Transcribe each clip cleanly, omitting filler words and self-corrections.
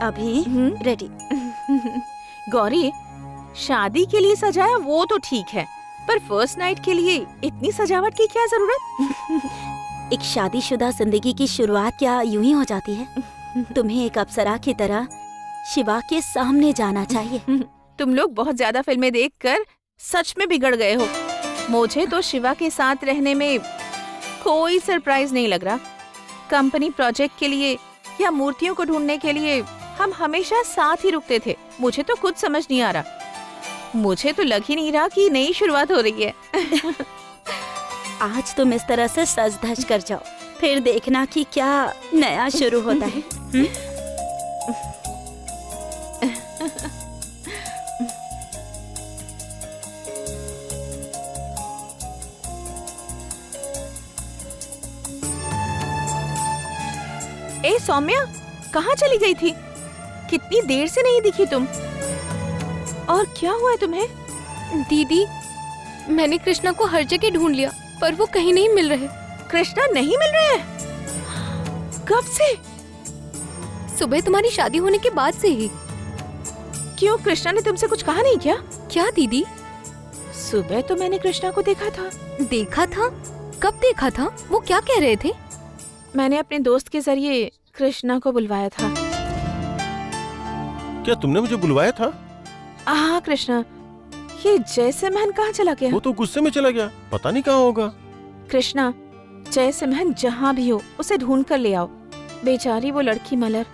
अभी रेडी। गौरी, शादी के लिए सजाया वो तो ठीक है, पर फर्स्ट नाइट के लिए इतनी सजावट की क्या जरूरत? एक शादीशुदा जिंदगी की शुरुआत क्या यूं ही हो जाती है? तुम्हें एक अप्सरा की तरह शिवा के सामने जाना चाहिए। तुम लोग बहुत ज्यादा फिल्में देखकर सच में बिगड़ गए हो। मुझे तो शिवा के साथ रहने में कोई सरप्राइज नहीं लग रहा। कंपनी प्रोजेक्ट के लिए या मूर्तियों को ढूंढने के लिए हम हमेशा साथ ही रुकते थे। मुझे तो कुछ समझ नहीं आ रहा। मुझे तो लग ही नहीं रहा कि नई शुरुआत हो रही है। आज तुम इस तरह से सज धज कर जाओ, फिर देखना कि क्या नया शुरू होता है। ए सौम्या, कहाँ चली गई थी? कितनी देर से नहीं दिखी तुम। और क्या हुआ है तुम्हें? दीदी, मैंने कृष्णा को हर जगह ढूंढ लिया पर वो कहीं नहीं मिल रहे। कृष्णा नहीं मिल रहे हैं? कब से? सुबह तुम्हारी शादी होने के बाद से ही। क्यों, कृष्णा ने तुमसे कुछ कहा नहीं क्या? क्या दीदी? सुबह तो मैंने कृष्णा को देखा था। देखा था? कब देखा था? वो क्या कह रहे थे? मैंने अपने दोस्त के जरिए कृष्णा को बुलवाया था। क्या तुमने मुझे बुलवाया था? हाँ कृष्णा, ये जयसिम्हन कहाँ चला गया? वो तो गुस्से में चला गया, पता नहीं कहाँ होगा। कृष्णा, जयसिम्हन जहाँ भी हो उसे ढूंढ कर ले आओ। बेचारी वो लड़की मलर,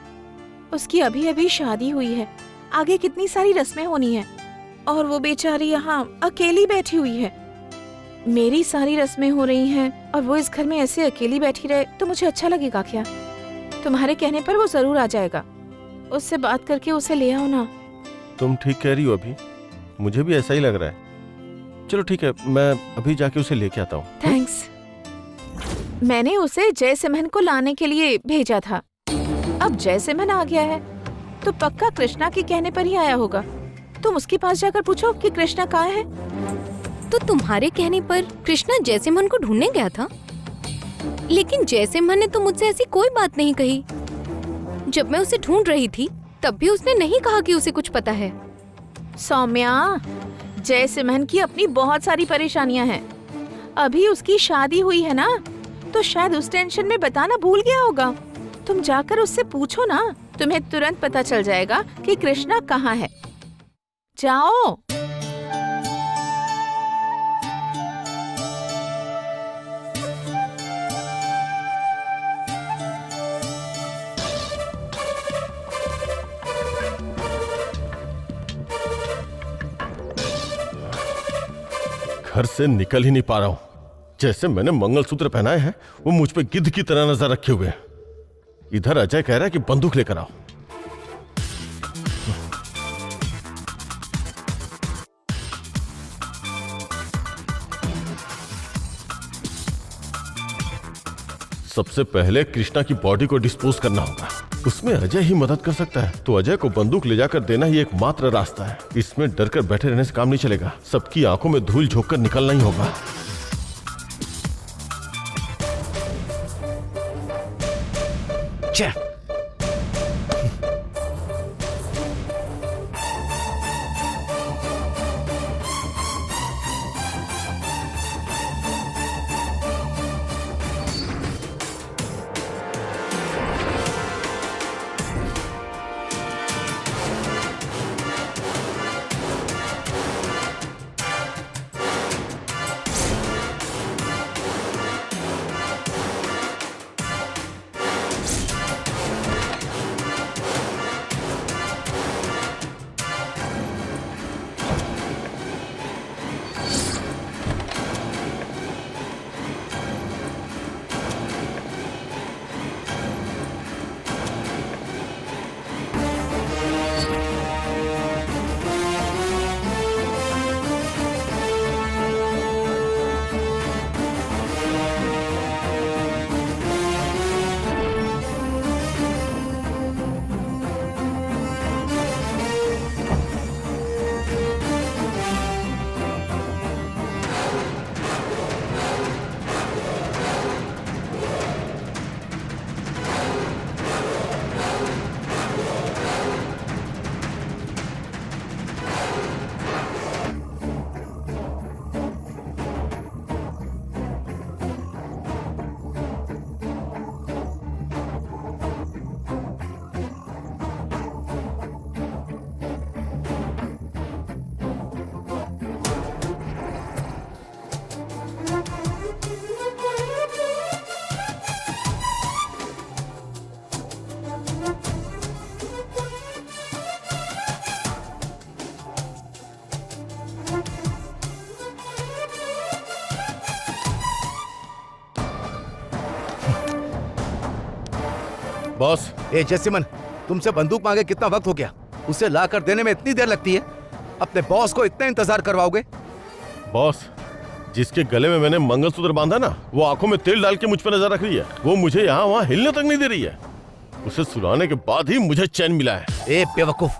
उसकी अभी अभी शादी हुई है, आगे कितनी सारी रस्में होनी है और वो बेचारी यहाँ अकेली बैठी हुई है। मेरी सारी रस्में हो रही हैं और वो इस घर में ऐसे अकेली बैठी रहे तो मुझे अच्छा लगेगा क्या? तुम्हारे कहने पर वो जरूर आ जाएगा। उससे बात करके उसे ले आओ ना। तुम ठीक कह रही हो, अभी मुझे भी ऐसा ही लग रहा है। चलो ठीक है, मैं अभी जाके उसे लेके आता हूँ। थैंक्स। मैंने उसे जयसिम्हन को लाने के लिए भेजा था। अब जयसिम्हन आ गया है तो पक्का कृष्णा के कहने पर ही आया होगा। तुम उसके पास जाकर पूछो कि कृष्णा कहाँ है। तो तुम्हारे कहने पर कृष्णा जयसिम्हन को ढूंढने गया था, लेकिन जयसिम्हन ने तो मुझसे ऐसी कोई बात नहीं कही। जब मैं उसे ढूंढ रही थी तब भी उसने नहीं कहा कि उसे कुछ पता है। सौम्या, जयसिम्हन की अपनी बहुत सारी परेशानियां हैं। अभी उसकी शादी हुई है ना, तो शायद उस टेंशन में बताना भूल गया होगा। तुम जाकर उससे पूछो ना, तुम्हें तुरंत पता चल जाएगा कि कृष्णा कहाँ है। जाओ। घर से निकल ही नहीं पा रहा हूं। जैसे मैंने मंगलसूत्र पहनाए हैं वो मुझ पे गिद्ध की तरह नजर रखे हुए हैं। इधर अजय कह रहा है कि बंदूक लेकर आओ। सबसे पहले कृष्णा की बॉडी को डिस्पोज करना होगा। उसमें अजय ही मदद कर सकता है, तो अजय को बंदूक ले जाकर देना ही एकमात्र रास्ता है। इसमें डर कर बैठे रहने से काम नहीं चलेगा। सबकी आंखों में धूल झोंक कर निकलना ही होगा। बॉस, ए जैसिमन, तुमसे बंदूक मांगे कितना वक्त हो गया? उसे ला कर देने में इतनी देर लगती है? अपने बॉस को इतना इंतजार करवाओगे? बॉस, जिसके गले में मैंने मंगलसूत्र बांधा ना, वो आंखों में तेल डाल के मुझ पर नजर रख रही है। वो मुझे यहाँ वहाँ हिलने तक नहीं दे रही है। उसे सुलाने के बाद ही मुझे चैन मिला है। ए बेवकूफ,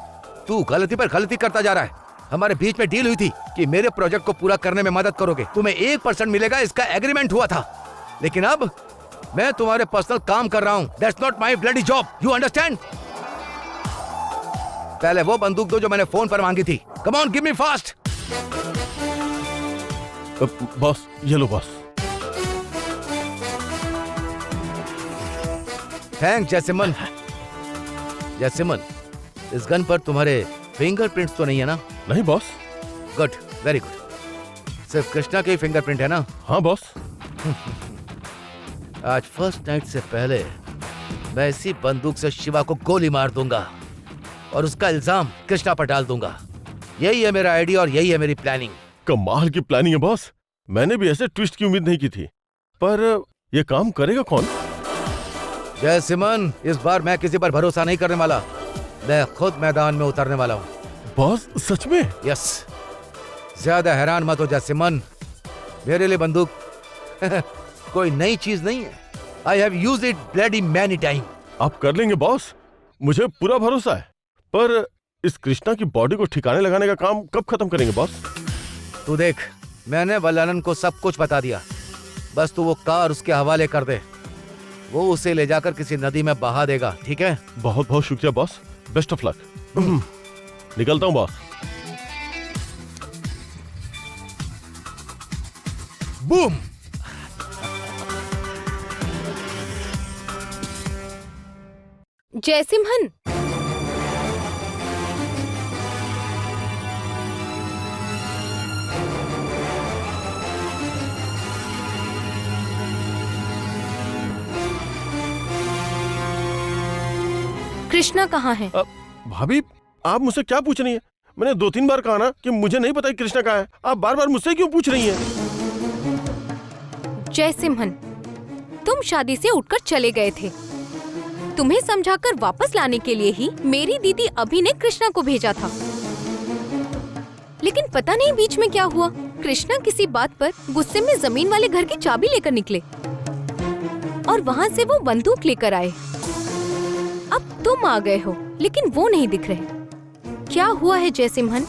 तू गलती पर गलती करता जा रहा है। हमारे बीच में डील हुई थी कि मेरे प्रोजेक्ट को पूरा करने में मदद करोगे। तुम्हें 1% मिलेगा, इसका एग्रीमेंट हुआ था। लेकिन अब मैं तुम्हारे पर्सनल काम कर रहा हूँ। That's not my bloody job, you understand? पहले वो बंदूक दो जो मैंने फोन पर मांगी थी। Come on, give me fast. Boss, ये लो बॉस। थैंक्स जैसिमन। जैसिमन, इस गन पर तुम्हारे फिंगरप्रिंट्स तो नहीं है ना? नहीं बॉस। Good, very good. सिर्फ कृष्णा के ही फिंगरप्रिंट है ना? हाँ बॉस। आज फर्स्ट नाइट से पहले मैं इसी बंदूक से शिवा को गोली मार दूंगा और उसका इल्जाम कृष्णा पर डाल दूंगा। यही है मेरा आइडिया और यही है मेरी प्लानिंग। कमाल की प्लानिंग है बॉस। मैंने भी ऐसे ट्विस्ट की उम्मीद नहीं की थी, पर ये काम करेगा कौन? जयसिमन, इस बार मैं किसी पर भरोसा नहीं करने वाला। मैं खुद मैदान में उतरने वाला हूँ। बॉस, सच में? यस। ज्यादा हैरान मत हो जयसिमन, मेरे लिए बंदूक कोई नई चीज नहीं है। I have used it bloody many time. आप कर लेंगे बॉस, मुझे पूरा भरोसा है। पर इस कृष्णा की बॉडी को ठिकाने लगाने का काम कब खत्म करेंगे बॉस? तू देख, मैंने वल्लनन को सब कुछ बता दिया। बस तू वो कार उसके हवाले कर दे। वो उसे ले जाकर किसी नदी में बहा देगा, ठीक है? बहुत बहुत शुक्रिया बॉस। Best of luck. निकलता हूँ बॉस। बूम। जयसिम्हन, कृष्णा कहाँ है? भाभी, आप मुझसे क्या पूछ रही हैं? मैंने 2-3 बार कहा ना कि मुझे नहीं पता कि कृष्णा कहाँ है। आप बार बार मुझसे क्यों पूछ रही हैं? जयसिम्हन, तुम शादी से उठकर चले गए थे। तुम्हें समझाकर वापस लाने के लिए ही मेरी दीदी अभी ने कृष्णा को भेजा था। लेकिन पता नहीं बीच में क्या हुआ। कृष्णा किसी बात पर गुस्से में जमीन वाले घर की चाबी लेकर निकले और वहाँ से वो बंदूक लेकर आए। अब तुम आ गए हो, लेकिन वो नहीं दिख रहे। क्या हुआ है जयसिम्हन?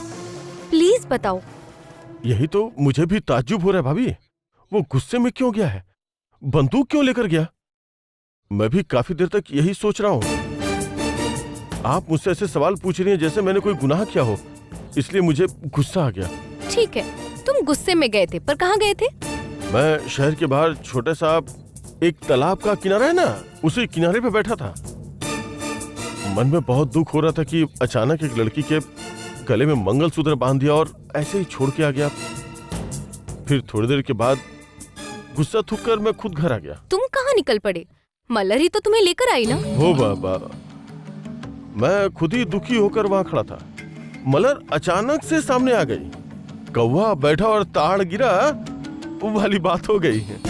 प्लीज बताओ। यही तो मुझे भी ताज्जुब हो रहा है भाभी। वो गुस्से में क्यों गया है? बंदूक क्यों लेकर गया? मैं भी काफी देर तक यही सोच रहा हूँ। आप मुझसे ऐसे सवाल पूछ रही हैं जैसे मैंने कोई गुनाह किया हो, इसलिए मुझे गुस्सा आ गया। ठीक है, तुम गुस्से में गए थे, पर कहाँ गए थे? मैं शहर के बाहर छोटे सा एक तालाब का किनारा है ना, उसी किनारे पे बैठा था। मन में बहुत दुख हो रहा था कि अचानक एक लड़की के गले में मंगलसूत्र बांध दिया और ऐसे ही छोड़ के आ गया। फिर थोड़ी देर के बाद गुस्सा थूक कर मैं खुद घर आ गया। तुम कहाँ निकल पड़े? मलरी तो तुम्हें लेकर आई ना? हो बाबा, मैं खुद ही दुखी होकर वहां खड़ा था। मलर अचानक से सामने आ गई। कौवा बैठा और ताड़ गिरा, वो वाली बात हो गई है।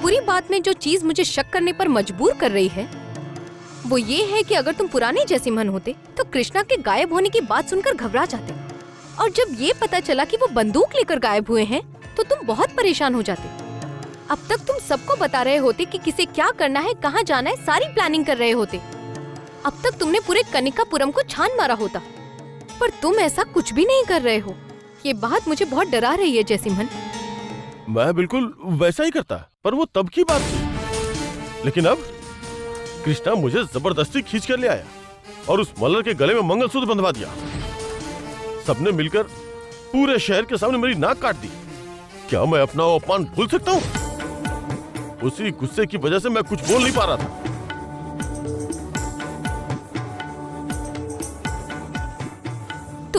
पूरी बात में जो चीज मुझे शक करने पर मजबूर कर रही है वो ये है कि अगर तुम पुराने जयसिम्हन होते तो कृष्णा के गायब होने की बात सुनकर घबरा जाते, और जब ये पता चला कि वो बंदूक लेकर गायब हुए हैं तो तुम बहुत परेशान हो जाते। अब तक तुम सबको बता रहे होते कि किसे क्या करना है, कहाँ जाना है, सारी प्लानिंग कर रहे होते। अब तक तुमने पूरे कनिकापुरम को छान मारा होता, पर तुम ऐसा कुछ भी नहीं कर रहे हो। ये बात मुझे बहुत डरा रही है जयसिम्हन। मैं बिल्कुल वैसा ही करता, पर वो तब की बात थी। लेकिन अब कृष्णा मुझे जबरदस्ती खींच कर ले आया और उस मलर के गले में मंगलसूत्र बंधवा दिया। सबने मिलकर पूरे शहर के सामने मेरी नाक काट दी। क्या मैं अपना वो अपमान भूल सकता हूँ? उसी गुस्से की वजह से मैं कुछ बोल नहीं पा रहा था।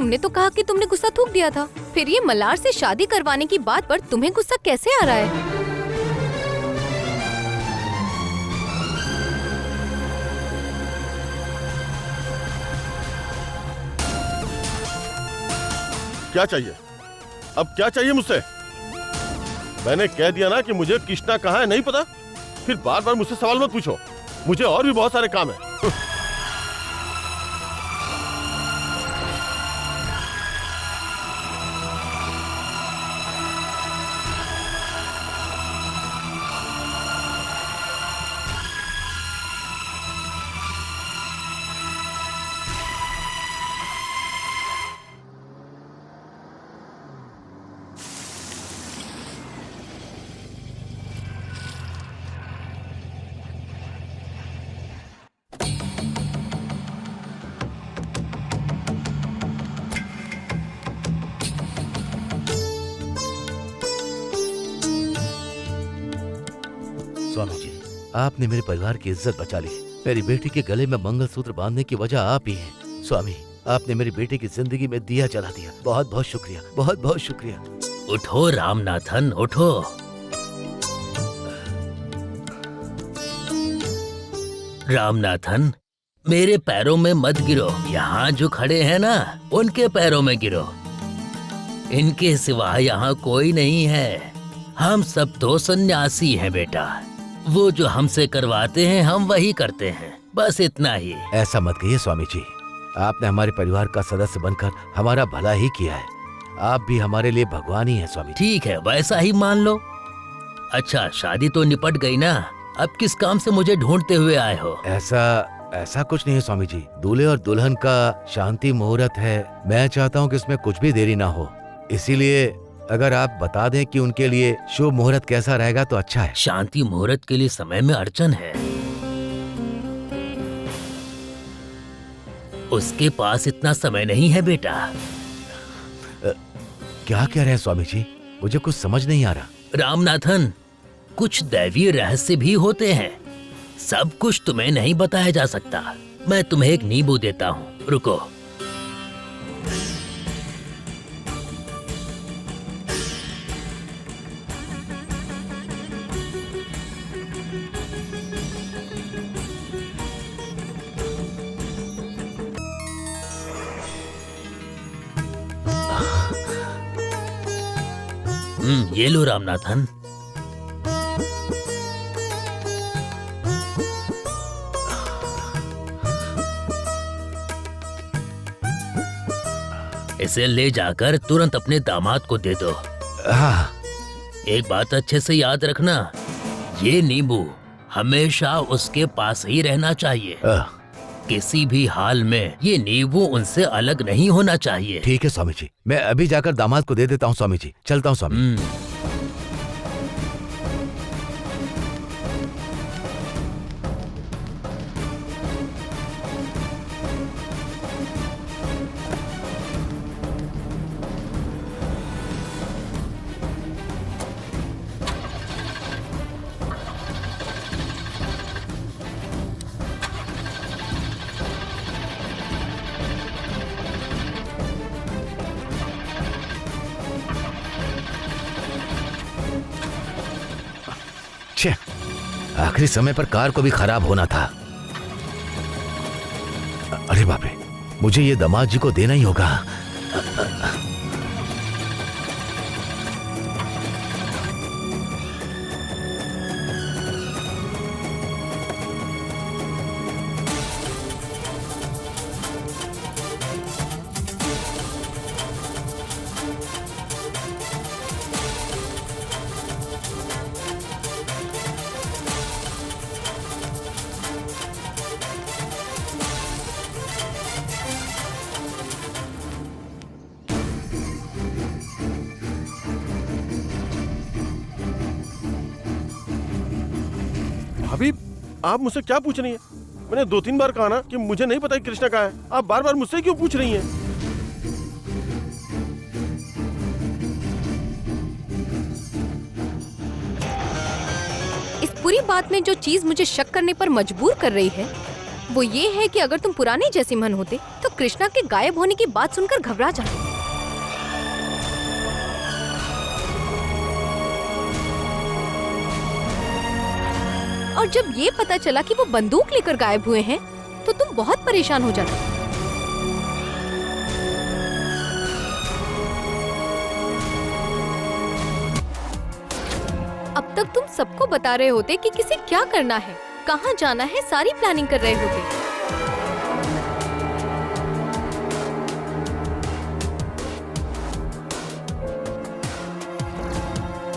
तुमने तो कहा कि तुमने गुस्सा थूक दिया था, फिर ये मल्हार से शादी करवाने की बात पर तुम्हें गुस्सा कैसे आ रहा है? क्या चाहिए? अब क्या चाहिए मुझसे? मैंने कह दिया ना कि मुझे कृष्णा कहाँ है नहीं पता। फिर बार बार मुझसे सवाल मत पूछो, मुझे और भी बहुत सारे काम है। स्वामी जी, आपने मेरे परिवार की इज्जत बचा ली। मेरी बेटी के गले में मंगलसूत्र बांधने की वजह आप ही हैं। स्वामी, आपने मेरी बेटी की जिंदगी में दिया जला दिया। बहुत बहुत शुक्रिया, बहुत बहुत शुक्रिया। उठो रामनाथन, उठो। रामनाथन, मेरे पैरों में मत गिरो। यहाँ जो खड़े हैं ना, उनके पैरों में गिरो। इनके सिवा यहाँ कोई नहीं है। हम सब तो सन्यासी हैं बेटा। वो जो हमसे करवाते हैं हम वही करते हैं, बस इतना ही। ऐसा मत कहिए स्वामी जी, आपने हमारे परिवार का सदस्य बनकर हमारा भला ही किया है। आप भी हमारे लिए भगवान ही हैं स्वामी जी। ठीक है, वैसा ही मान लो। अच्छा, शादी तो निपट गई ना, अब किस काम से मुझे ढूंढते हुए आए हो? ऐसा कुछ नहीं है स्वामी जी। दूल्हे और दुल्हन का शांति मुहूर्त है। मैं चाहता हूँ कि इसमें कुछ भी देरी ना हो, इसीलिए अगर आप बता दें कि उनके लिए शुभ मुहूर्त कैसा रहेगा तो अच्छा है। शांति मुहूर्त के लिए समय में अड़चन है। उसके पास इतना समय नहीं है बेटा। क्या कह रहे हैं स्वामी जी? मुझे कुछ समझ नहीं आ रहा। रामनाथन, कुछ दैवीय रहस्य भी होते हैं। सब कुछ तुम्हें नहीं बताया जा सकता। मैं तुम्हें एक नींबू देता हूँ, रुको। ये लो रामनाथन। इसे ले जाकर तुरंत अपने दामाद को दे दो। हाँ। एक बात अच्छे से याद रखना, ये नींबू हमेशा उसके पास ही रहना चाहिए। किसी भी हाल में ये नींबू उनसे अलग नहीं होना चाहिए। ठीक है स्वामी जी, मैं अभी जाकर दामाद को दे देता हूँ स्वामी जी। चलता हूँ स्वामी। आखिरी समय पर कार को भी खराब होना था। अरे बाप रे, मुझे ये दामाद जी को देना ही होगा। भाभी, आप मुझसे क्या पूछ रही हैं? मैंने 2-3 बार कहा ना कि मुझे नहीं पता कि कृष्णा कहाँ है। आप बार बार मुझसे क्यों पूछ रही हैं? इस पूरी बात में जो चीज मुझे शक करने पर मजबूर कर रही है वो ये है कि अगर तुम पुराने जैसिमन होते तो कृष्णा के गायब होने की बात सुनकर घबरा जाते। और जब ये पता चला कि वो बंदूक लेकर गायब हुए हैं तो तुम बहुत परेशान हो जाते। अब तक तुम सबको बता रहे होते कि किसे क्या करना है, कहाँ जाना है, सारी प्लानिंग कर रहे होते।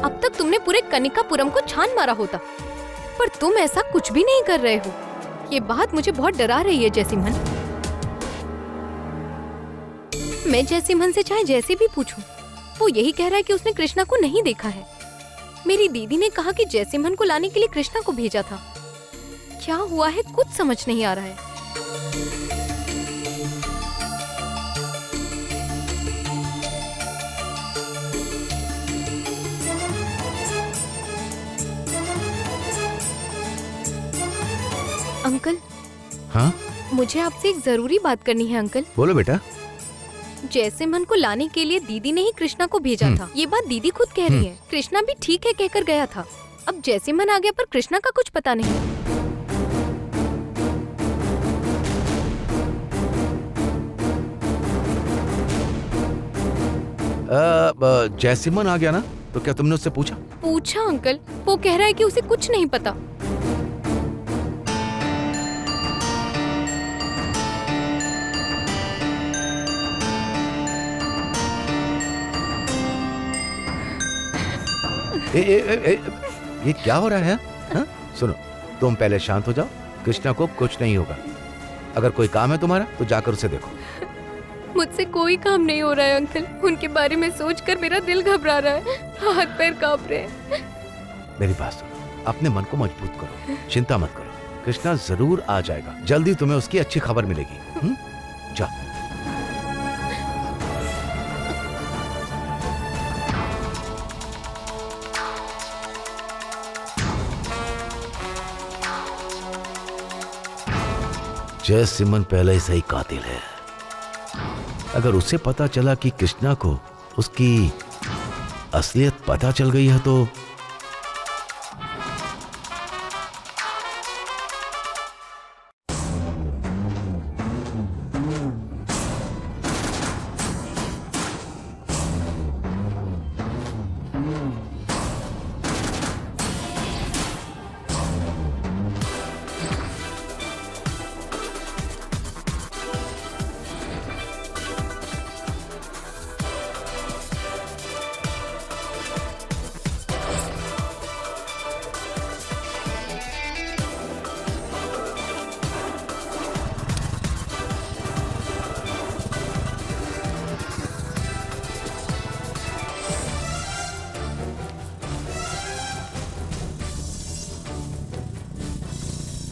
अब तक तुमने पूरे कनिकापुरम को छान मारा होता, पर तुम ऐसा कुछ भी नहीं कर रहे हो। ये बात मुझे बहुत डरा रही है जैसिमन। मैं जैसिमन से चाहे जैसे भी पूछूं, वो यही कह रहा है कि उसने कृष्णा को नहीं देखा है। मेरी दीदी ने कहा कि जैसिमन को लाने के लिए कृष्णा को भेजा था। क्या हुआ है कुछ समझ नहीं आ रहा है। अंकल, हाँ मुझे आपसे एक जरूरी बात करनी है अंकल। बोलो बेटा। जैसिमन को लाने के लिए दीदी ने ही कृष्णा को भेजा था। ये बात दीदी खुद कह रही है। कृष्णा भी ठीक है कहकर गया था। अब जैसिमन आ गया पर कृष्णा का कुछ पता नहीं। जैसिमन आ गया ना, तो क्या तुमने उससे पूछा? पूछा अंकल, वो कह रहा है कि उसे कुछ नहीं पता। ये क्या हो रहा है? हा? सुनो, तुम पहले शांत हो जाओ। कृष्णा को कुछ नहीं होगा। अगर कोई काम है तुम्हारा तो जाकर उसे देखो। मुझसे कोई काम नहीं हो रहा है अंकल। उनके बारे में सोचकर मेरा दिल घबरा रहा है, हाथ पैर कांप रहे हैं। मेरी बात सुनो, अपने मन को मजबूत करो, चिंता मत करो। कृष्णा जरूर आ जाएगा, जल्दी तुम्हें उसकी अच्छी खबर मिलेगी। जाओ। जैसिमन पहले से ही कातिल है। अगर उसे पता चला कि कृष्णा को उसकी असलियत पता चल गई है तो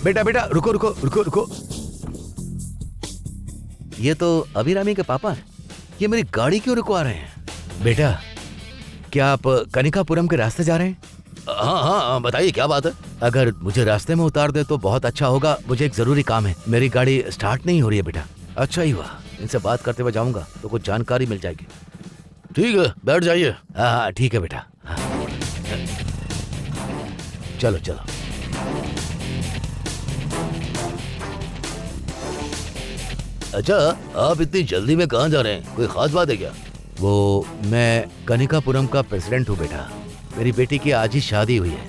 बेटा बेटा रुको रुको रुको रुको। ये तो अभिरामी के पापा हैं। ये मेरी गाड़ी क्यों रुकवा रहे हैं? बेटा, क्या आप कनिकापुरम के रास्ते जा रहे हैं? हाँ हाँ बताइए क्या बात है। अगर मुझे रास्ते में उतार दे तो बहुत अच्छा होगा। मुझे एक जरूरी काम है। मेरी गाड़ी स्टार्ट नहीं हो रही है बेटा। अच्छा ही हुआ, इनसे बात करते हुए जाऊंगा तो कुछ जानकारी मिल जाएगी। ठीक है, बैठ जाइए। हाँ हाँ ठीक है बेटा। हाँ। चलो चलो। अच्छा, आप इतनी जल्दी में कहाँ जा रहे हैं? कोई खास बात है क्या? वो मैं कनिकापुरम का प्रेसिडेंट हूँ बेटा। मेरी बेटी की आज ही शादी हुई है।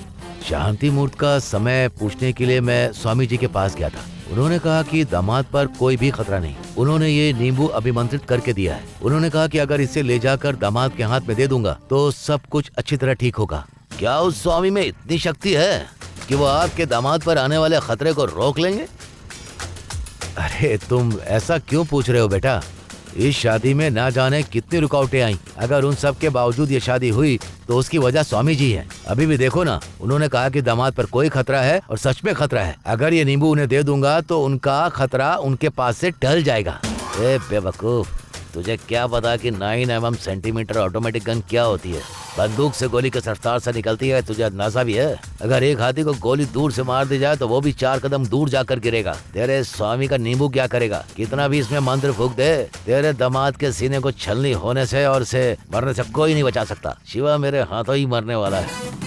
शांति मुहूर्त का समय पूछने के लिए मैं स्वामी जी के पास गया था। उन्होंने कहा कि दामाद पर कोई भी खतरा नहीं। उन्होंने ये नींबू अभिमंत्रित करके दिया है। उन्होंने कहा कि अगर इसे ले जाकर दामाद के हाथ में दे दूंगा तो सब कुछ अच्छी तरह ठीक होगा। क्या उस स्वामी में इतनी शक्ति है कि वो आपके दामाद पर आने वाले खतरे को रोक लेंगे? अरे तुम ऐसा क्यों पूछ रहे हो बेटा? इस शादी में ना जाने कितनी रुकावटें आई। अगर उन सब के बावजूद ये शादी हुई तो उसकी वजह स्वामी जी है। अभी भी देखो ना, उन्होंने कहा कि दामाद पर कोई खतरा है और सच में खतरा है। अगर ये नींबू उन्हें दे दूंगा तो उनका खतरा उनके पास से टल जाएगा। ए बेवकूफ, तुझे क्या पता कि 9 mm सेंटीमीटर ऑटोमेटिक गन क्या होती है? बंदूक से गोली किस रफ्तार से निकलती है तुझे अंदाजा भी है? अगर एक हाथी को गोली दूर से मार दी जाए तो वो भी 4 कदम दूर जाकर गिरेगा। तेरे स्वामी का नींबू क्या करेगा? कितना भी इसमें मंत्र फूंक दे, तेरे दामाद के सीने को छलनी होने से और से मरने से कोई नहीं बचा सकता। शिवा मेरे हाथों ही मरने वाला है।